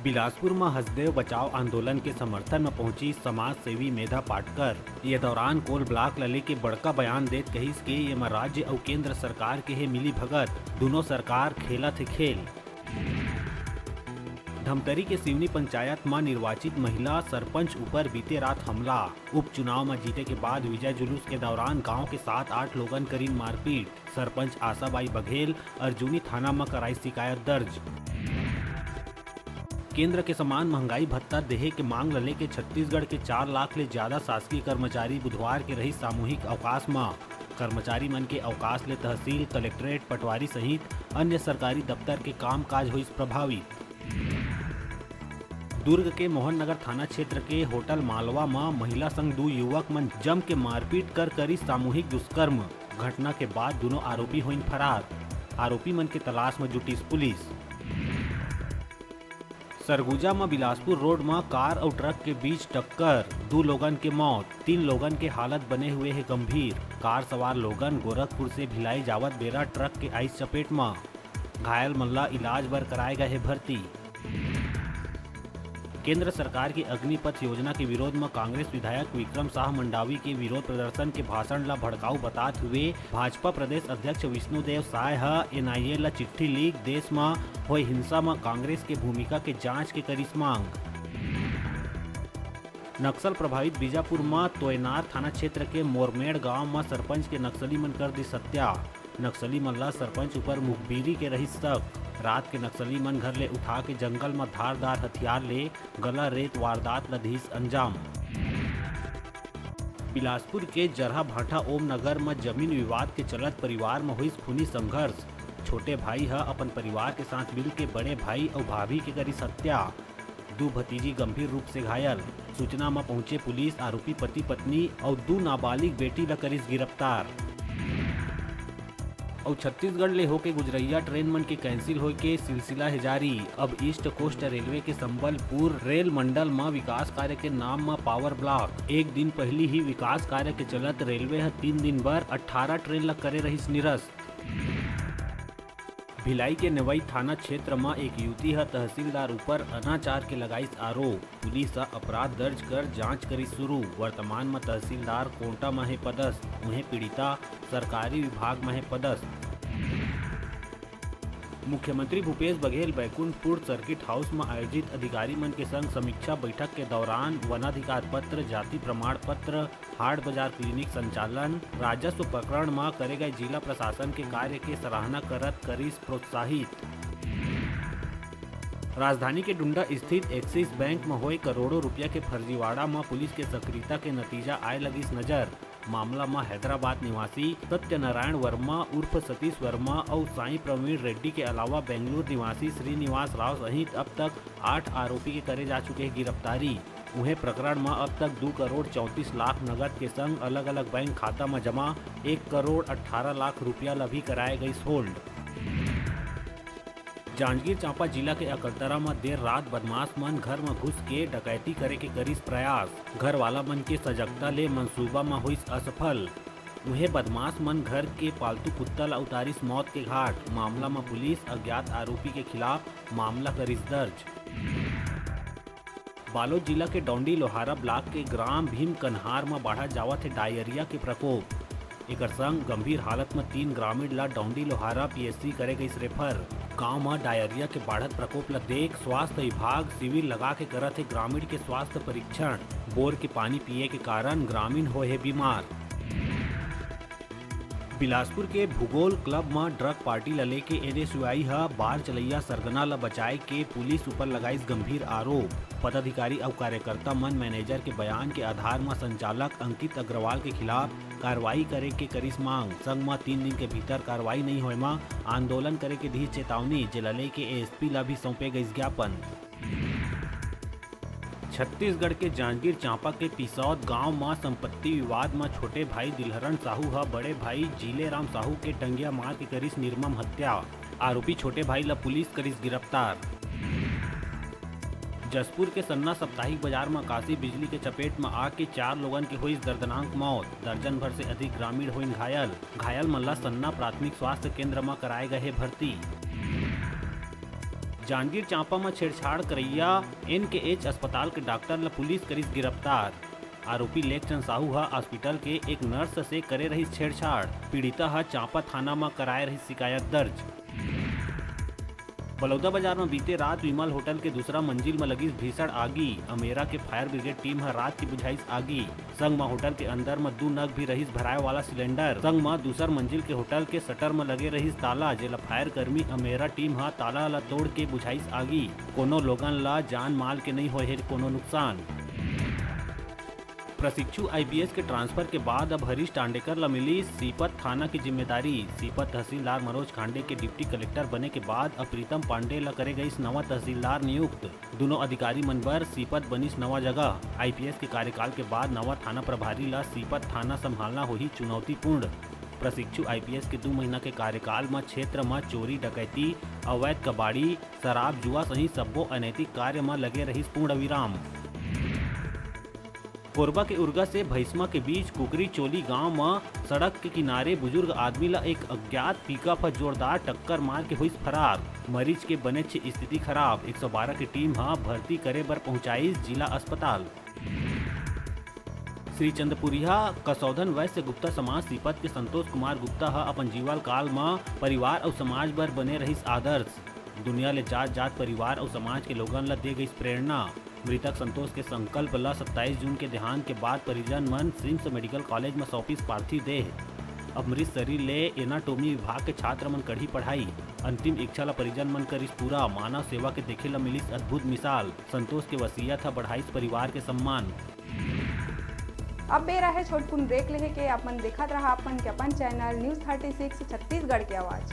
बिलासपुर में हसदेव बचाव आंदोलन के समर्थन में पहुंची समाज सेवी मेधा पाटकर ये दौरान कोल ब्लॉक लले के बड़का बयान देत कहिस के ये में राज्य और केंद्र सरकार के है मिली भगत दोनों सरकार खेला थे खेल। धमतरी के सिवनी पंचायत में निर्वाचित महिला सरपंच ऊपर बीते रात हमला। उपचुनाव में जीते के बाद विजय जुलूस के दौरान गांव के 7-8 लोगन करीन मारपीट। सरपंच आशाबाई बघेल अर्जुनी थाना में कराई शिकायत दर्ज। केंद्र के समान महंगाई भत्ता देहे के मांग लले के छत्तीसगढ़ के 4 लाख ले ज्यादा शासकीय कर्मचारी बुधवार के रही सामूहिक अवकाश में। कर्मचारी मन के अवकाश ले तहसील, कलेक्ट्रेट, पटवारी सहित अन्य सरकारी दफ्तर के काम काज हुई प्रभावित। दुर्ग के मोहन नगर थाना क्षेत्र के होटल मालवा में महिला संग 2 युवक मन जम के मारपीट कर करी सामूहिक दुष्कर्म। घटना के बाद दोनों आरोपी हुई फरार। आरोपी मन के तलाश में जुटी पुलिस। सरगुजा में बिलासपुर रोड में कार और ट्रक के बीच टक्कर, 2 लोगन के मौत, 3 लोगन के हालत बने हुए है गंभीर। कार सवार लोगन गोरखपुर से भिलाई जावत बेरा ट्रक के आई चपेट में। घायल मल्ला इलाज बर कराए गए है भर्ती। केंद्र सरकार की अग्निपथ योजना के विरोध में कांग्रेस विधायक विक्रम शाह मंडावी के विरोध प्रदर्शन के भाषण ला भड़काऊ बताते हुए भाजपा प्रदेश अध्यक्ष विष्णुदेव साय एनआईए ला चिट्ठी लिख देश में हुई हिंसा में कांग्रेस के भूमिका के जांच के करिस मांग। नक्सल प्रभावित बीजापुर में तोयनार थाना क्षेत्र के मोरमेड़ गांव में सरपंच के नक्सली मन कर दी सत्या। नक्सली मन ला सरपंच ऊपर मुखबिरी के रही शक। रात के नक्सली मन घर ले उठा के जंगल में धारदार हथियार ले गला रेत वारदात लधीस अंजाम। बिलासपुर के जरहा भाटा ओम नगर में जमीन विवाद के चलत परिवार में हुई खूनी संघर्ष। छोटे भाई अपन परिवार के साथ मिल के बड़े भाई और भाभी के करी हत्या। 2 भतीजी गंभीर रूप से घायल। सूचना में पहुंचे पुलिस आरोपी पति पत्नी और 2 नाबालिग बेटी ला करिस गिरफ्तार। और छत्तीसगढ़ ले होके गुजरैया ट्रेन मन के कैंसिल होए के सिलसिला है जारी। अब ईस्ट कोस्ट रेलवे के संबलपुर रेल मंडल में विकास कार्य के नाम में पावर ब्लॉक। एक दिन पहले ही विकास कार्य के चलत रेलवे 3 दिन बर 18 ट्रेन ला करे रही निरस्त। भिलाई के नेवई थाना क्षेत्र में एक युवती तहसीलदार ऊपर अनाचार के लगाईस आरोप। पुलिस अपराध दर्ज कर जांच करी शुरू। वर्तमान में तहसीलदार कोंटा में है पदस्थ। उन्हें पीड़िता सरकारी विभाग में है पदस्थ। मुख्यमंत्री भूपेश बघेल बैकुंठपुर सर्किट हाउस में आयोजित अधिकारी मन के संग समीक्षा बैठक के दौरान वनाधिकार पत्र, जाति प्रमाण पत्र, हाट बाजार क्लिनिक संचालन, राजस्व प्रकरण में करे गए जिला प्रशासन के कार्य के सराहना करत करिस प्रोत्साहित। राजधानी के डुंडा स्थित एक्सिस बैंक में हुए करोड़ों रुपया के फर्जीवाड़ा में पुलिस के सक्रियता के नतीजा आए लगिस नजर। मामला में हैदराबाद निवासी सत्यनारायण वर्मा उर्फ सतीश वर्मा और साई प्रवीण रेड्डी के अलावा बेंगलुरु निवासी श्रीनिवास राव सहित अब तक 8 आरोपी के करे जा चुके हैं गिरफ्तारी। उन्हें प्रकरण में अब तक 2 करोड़ 34 लाख नगद के संग अलग अलग बैंक खाता में जमा 1 करोड़ 18 लाख रुपया ला भी कराए गई होल्ड। जांजगीर चांपा जिला के अकलतरा में देर रात बदमाश मन घर में घुस के डकैती करे के करिस प्रयास। घर वाला मन के सजगता ले मंसूबा में हुई असफल। उन्हें बदमाश मन घर के पालतू कुत्ता ला उतारिस मौत के घाट। मामला में पुलिस अज्ञात आरोपी के खिलाफ मामला करिस दर्ज। बालोद जिला के डौंडी लोहारा ब्लॉक के ग्राम भीम कन्हार में बढ़ा जावत है डायरिया के प्रकोप। एक संग गंभीर हालत में 3 ग्रामीण ला डौंडी लोहारा पीएचसी करे गई रेफर। गांव में डायरिया के बढ़त प्रकोप ला देख स्वास्थ्य विभाग शिविर लगा के करत है ग्रामीण के स्वास्थ्य परीक्षण। बोर के पानी पिए के कारण ग्रामीण हो है बीमार। बिलासपुर के भूगोल क्लब में ड्रग पार्टी लले के एनएसयूआई बार चलैया सरगना ला बचाए के पुलिस ऊपर लगाईस गंभीर आरोप। पदाधिकारी और कार्यकर्ता मन मैनेजर के बयान के आधार में संचालक अंकित अग्रवाल के खिलाफ कार्रवाई करे के करिस मांग। संग में 3 दिन के भीतर कार्रवाई नहीं होए में आंदोलन करे के दी चेतावनी। जिले के एएसपी ला भी सौंपे गई ज्ञापन। छत्तीसगढ़ के जांजगीर चांपा के पिसौद गांव में संपत्ति विवाद में छोटे भाई दिलहरण साहू बड़े भाई जीलेराम साहू के टंगिया मार के करिस निर्मम हत्या। आरोपी छोटे भाई ला पुलिस करिस गिरफ्तार। जसपुर के सन्ना साप्ताहिक बाजार में आकाशीय बिजली के चपेट में आके 4 लोगन की हुई दर्दनाक मौत। दर्जन भर से अधिक ग्रामीण हुई घायल। घायल मन ला सन्ना प्राथमिक स्वास्थ्य केंद्र में कराए गए भर्ती। जांजगीर चांपा में छेड़छाड़ करैया NKH अस्पताल के डॉक्टर ला पुलिस करिस गिरफ्तार। आरोपी लेखचंद साहू हा हॉस्पिटल के एक नर्स से करे रही छेड़छाड़। पीड़िता हा चांपा थाना में कराए रही शिकायत दर्ज। बलौदा बाजार में बीते रात विमल होटल के दूसरा मंजिल में लगी भीषण आगी। अमेरा के फायर ब्रिगेड टीम है रात की बुझाइस आगी। संग में होटल के अंदर में 2 नग भी रहीस भराए वाला सिलेंडर। संग में दूसर मंजिल के होटल के शटर में लगे रहीस ताला, जेला फायर कर्मी अमेरा टीम हा ताला ला तोड़ के बुझाइस आगी। कोनो लोगन ला जान माल के नहीं होए कोनो नुकसान। प्रशिक्षु IPS के ट्रांसफर के बाद अब हरीश टांडेकर ला मिली सीपत थाना की जिम्मेदारी। सीपत तहसीलदार मनोज खांडे के डिप्टी कलेक्टर बने के बाद अब प्रीतम पांडे ला करे गई नवा तहसीलदार नियुक्त। दोनों अधिकारी मनबर सीपत बनीस नवा जगह। IPS के कार्यकाल के बाद नवा थाना प्रभारी ला सीपत थाना संभालना हुई चुनौतीपूर्ण। प्रशिक्षु IPS के 2 महीना के कार्यकाल में क्षेत्र में चोरी डकैती, अवैध कबाड़ी, शराब जुआ सहित सब्बो अनैतिक कार्य में लगे रही पूर्ण विराम। कोरबा के उर्गा से भैसमा के बीच कुकरी चोली गांव में सड़क के किनारे बुजुर्ग आदमी ला एक अज्ञात पिकअप जोरदार टक्कर मार के हुई फरार। मरीज के बने स्थिति खराब। 112 की टीम भर्ती करे बर पहुंचाई जिला अस्पताल। श्री चंद्रपुरिया कसौधन वैश्य गुप्ता समाज सीपत के संतोष कुमार गुप्ता अपन जीवन काल में परिवार और समाज बर बने रहीस आदर्श। दुनिया ले जात जात परिवार और समाज के लोगन ला दे गई प्रेरणा। मृतक संतोष के संकल्प ला 27 जून के देहांत के बाद परिजन मन सिम्स मेडिकल कॉलेज में सौंपिस पार्थिव देह। अब मृत शरीर ले एनाटोमी विभाग के छात्र मन कढ़ी पढ़ाई। अंतिम इच्छा ला परिजन मन करिस पूरा। मानव सेवा के देखे ला मिलिस अद्भुत मिसाल। संतोष के वसीयत था बढ़ाइस परिवार के सम्मान। अब बेरा है छोटकुन ब्रेक लेहे के। अपन देखत रहा अपन चैनल न्यूज़ 36 छत्तीसगढ़ के आवाज।